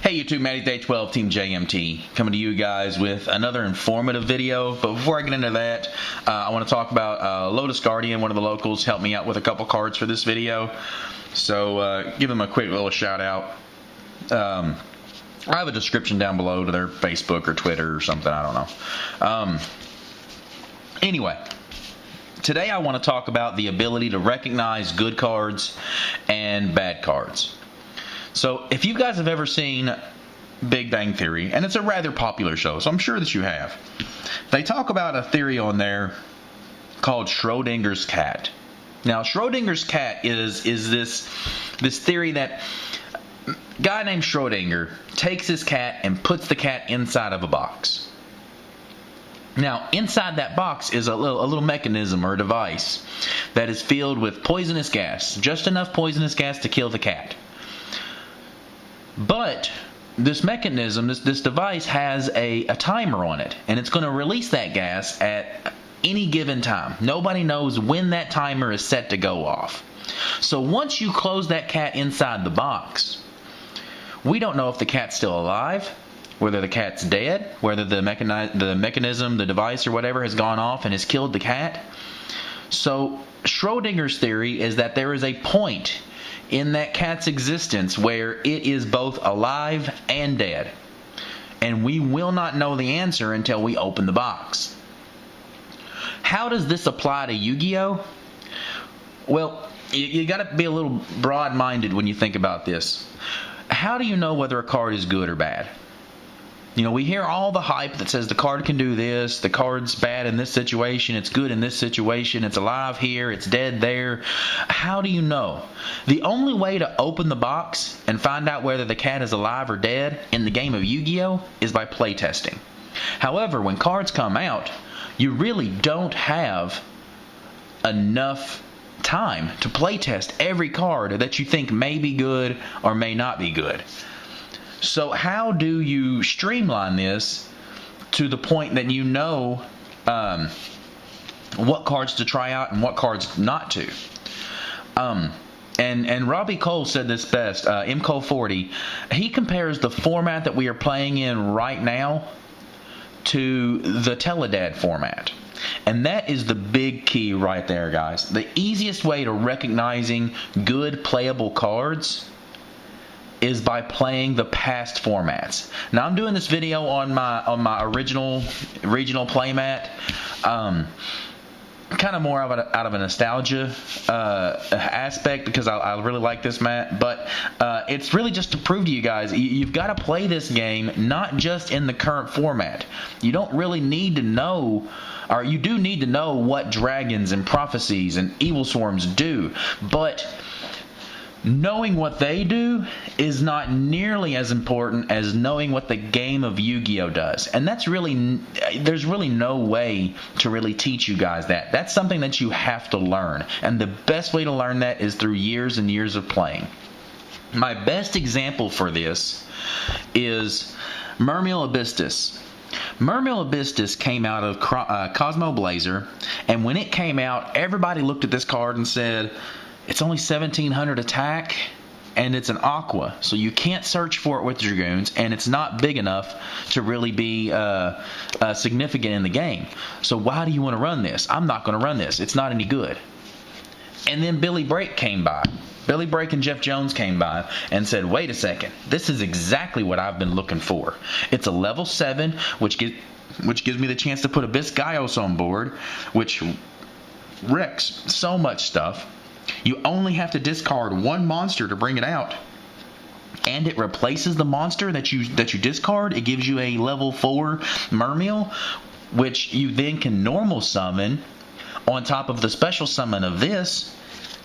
Hey YouTube, Matty12, Team JMT, coming to you guys with another informative video. But before I get into that, I want to talk about Lotus Guardian. One of the locals helped me out with a couple cards for this video. So give them a quick little shout out. I have a description down below to their Facebook or Twitter or something, I don't know. Anyway, today I want to talk about the ability to recognize good cards and bad cards. So if you guys have ever seen Big Bang Theory, and it's a rather popular show, so I'm sure that you have, they talk about a theory on there called Schrodinger's cat. Now, Schrodinger's cat is this theory that a guy named Schrodinger takes his cat and puts the cat inside of a box. Now, inside that box is a little mechanism or device that is filled with poisonous gas, just enough poisonous gas to kill the cat. But this mechanism, this device has a timer on it, and it's going to release that gas at any given time. Nobody knows when that timer is set to go off. So once you close that cat inside the box, we don't know if the cat's still alive, whether the cat's dead, whether the mechanism, the device or whatever has gone off and has killed the cat. So Schrodinger's theory is that there is a point in that cat's existence where it is both alive and dead, and we will not know the answer until we open the box. How does this apply to YuGiOh? Well, you got to be a little broad-minded when you think about this. How do you know whether a card is good or bad? You know, we hear all the hype that says the card can do this, the card's bad in this situation, it's good in this situation, it's alive here, it's dead there. How do you know? The only way to open the box and find out whether the cat is alive or dead in the game of YuGiOh is by playtesting. However, when cards come out, you really don't have enough time to playtest every card that you think may be good or may not be good. So how do you streamline this to the point that you know what cards to try out and what cards not to? And Robbie Cole said this best, MCole40. He compares the format that we are playing in right now to the Teledad format. And that is the big key right there, guys. The easiest way to recognizing good playable cards is by playing the past formats. Now I'm doing this video on my original regional playmat, kind of more out of a nostalgia aspect, because I really like this mat. But it's really just to prove to you guys you've got to play this game not just in the current format. You don't really need to know, or you do need to know what dragons and prophecies and evil swarms do, but knowing what they do is not nearly as important as knowing what the game of YuGiOh does. And there's really no way to really teach you guys that. That's something that you have to learn. And the best way to learn that is through years and years of playing. My best example for this is Mermail Abystis. Mermail Abystis came out of Cosmo Blazer, and when it came out, everybody looked at this card and said, it's only 1700 attack, and it's an aqua, so you can't search for it with Dragoons, and it's not big enough to really be significant in the game. So why do you want to run this? I'm not going to run this. It's not any good. And then Billy Brake came by. Billy Brake and Jeff Jones came by and said, wait a second, this is exactly what I've been looking for. It's a level 7, which gives me the chance to put Abyss YuGiOh on board, which wrecks so much stuff. You only have to discard one monster to bring it out, and it replaces the monster that you discard. It gives you a level 4 Mermail, which you then can normal summon on top of the special summon of this.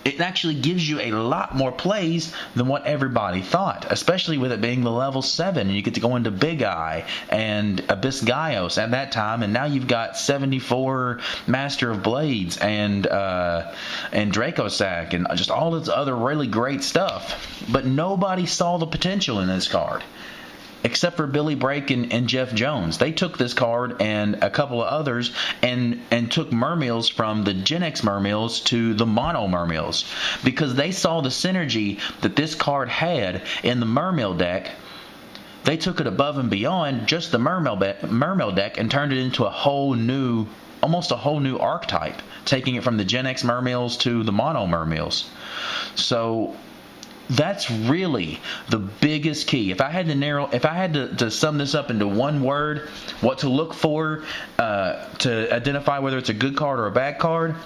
It actually gives you a lot more plays than what everybody thought, especially with it being the level 7, and you get to go into Big Eye and Abyss YuGiOh at that time, and now you've got 74 Master of Blades and Draco Sack and just all this other really great stuff. But nobody saw the potential in this card, except for Billy Brake and Jeff Jones. They took this card and a couple of others and took Mermails from the Gen X Mermails to the Mono Mermails, because they saw the synergy that this card had in the Mermail deck they took it above and beyond just the Mermail deck and turned it into almost a whole new archetype, taking it from the Gen X Mermails to the Mono Mermails. So that's really the biggest key. If I had to sum this up into one word, what to look for to identify whether it's a good card or a bad card,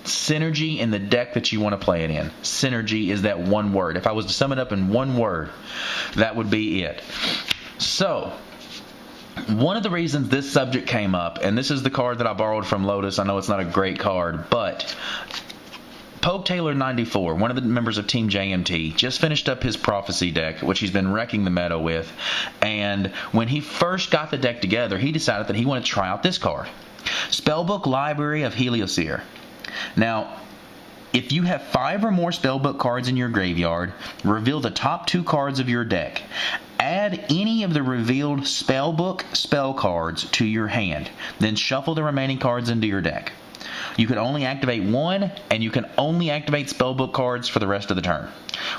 synergy in the deck that you want to play it in. Synergy is that one word. If I was to sum it up in one word, that would be it. So, one of the reasons this subject came up, and this is the card that I borrowed from Lotus. I know it's not a great card, but Pogue Taylor 94, one of the members of Team JMT, just finished up his Prophecy deck, which he's been wrecking the meta with. And when he first got the deck together, he decided that he wanted to try out this card. Spellbook Library of Helioseer. Now, if you have 5 or more Spellbook cards in your graveyard, reveal the top 2 cards of your deck. Add any of the revealed Spellbook spell cards to your hand. Then shuffle the remaining cards into your deck. You can only activate 1, and you can only activate Spellbook cards for the rest of the turn.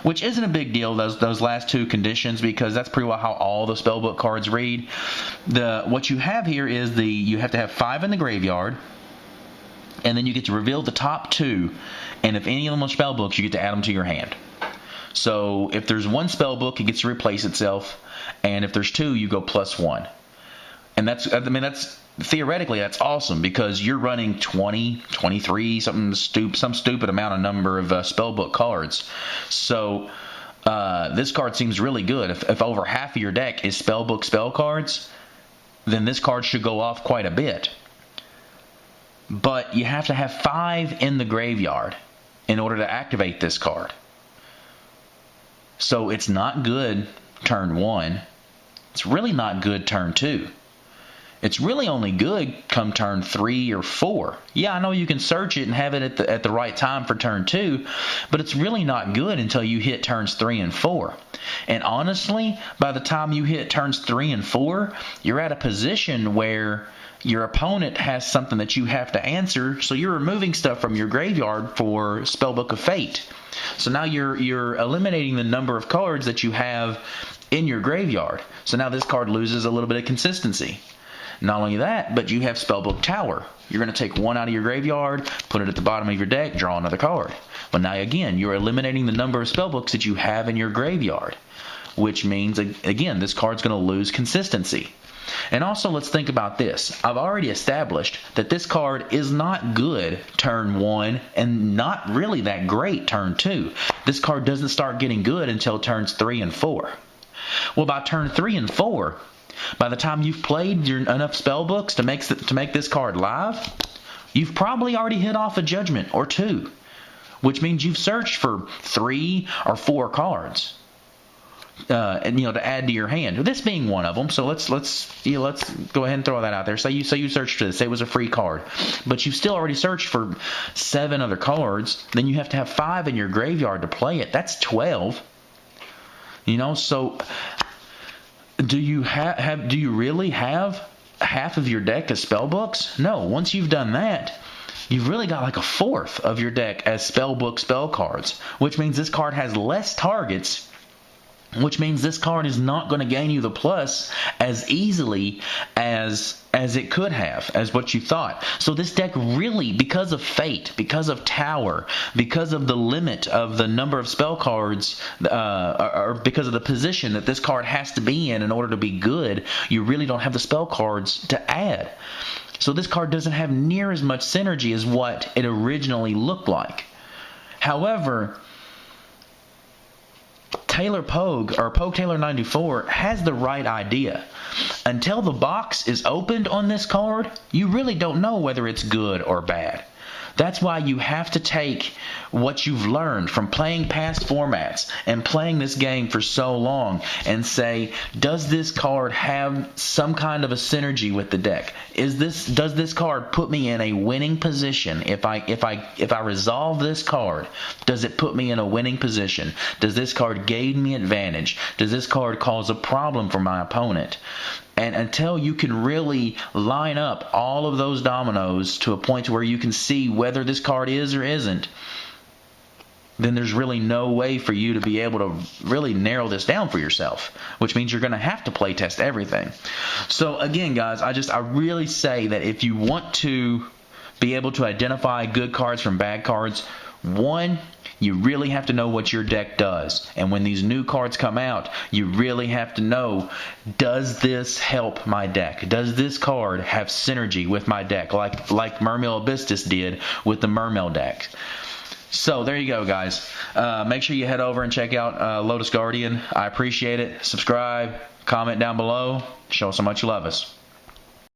Which isn't a big deal, those last 2 conditions, because that's pretty well how all the Spellbook cards read. What you have here is you have to have 5 in the graveyard, and then you get to reveal the top 2, and if any of them are Spellbooks, you get to add them to your hand. So if there's 1 Spellbook, it gets to replace itself, and if there's 2, you go +1. And that's theoretically, that's awesome, because you're running 20, 23, some stupid amount of number of Spellbook cards. So this card seems really good. If over half of your deck is Spellbook spell cards, then this card should go off quite a bit. But you have to have 5 in the graveyard in order to activate this card. So it's not good turn 1. It's really not good turn 2. It's really only good come turn 3 or 4. Yeah, I know you can search it and have it at the right time for turn 2, but it's really not good until you hit turns 3 and 4. And honestly, by the time you hit turns 3 and 4, you're at a position where your opponent has something that you have to answer, so you're removing stuff from your graveyard for Spellbook of Fate. So now you're eliminating the number of cards that you have in your graveyard. So now this card loses a little bit of consistency. Not only that, but you have Spellbook Tower. You're going to take 1 out of your graveyard, put it at the bottom of your deck, draw another card. But now again, you're eliminating the number of Spellbooks that you have in your graveyard, which means, again, this card's going to lose consistency. And also, let's think about this. I've already established that this card is not good turn 1 and not really that great turn 2. This card doesn't start getting good until turns 3 and 4. Well, by turn 3 and 4, by the time you've played enough Spellbooks to make this card live, you've probably already hit off a Judgment or 2, which means you've searched for 3 or 4 cards. And to add to your hand. This being one of them, so let's go ahead and throw that out there. Say you searched for this, say it was a free card, but you've still already searched for 7 other cards. Then you have to have 5 in your graveyard to play it. That's 12. So do you really have half of your deck as Spellbooks? No. Once you've done that, you've really got like a fourth of your deck as Spellbook spell cards, which means this card has less targets, which means this card is not going to gain you the plus as easily as it could have, as what you thought. So this deck really, because of Fate, because of Tower, because of the limit of the number of spell cards, or because of the position that this card has to be in order to be good, you really don't have the spell cards to add. So this card doesn't have near as much synergy as what it originally looked like. However, Pogue Taylor 94 has the right idea. Until the box is opened on this card, you really don't know whether it's good or bad. That's why you have to take what you've learned from playing past formats and playing this game for so long and say, does this card have some kind of a synergy with the deck? Does this card put me in a winning position? If I resolve this card, does it put me in a winning position? Does this card gain me advantage? Does this card cause a problem for my opponent? And until you can really line up all of those dominoes to a point where you can see whether this card is or isn't, then there's really no way for you to be able to really narrow this down for yourself, which means you're going to have to play test everything. So again, guys, I really say that if you want to be able to identify good cards from bad cards, one, you really have to know what your deck does. And when these new cards come out, you really have to know, does this help my deck? Does this card have synergy with my deck, like Mermail Abystis did with the Mermail deck? So there you go, guys. Make sure you head over and check out Lotus Guardian. I appreciate it. Subscribe, comment down below. Show us how much you love us.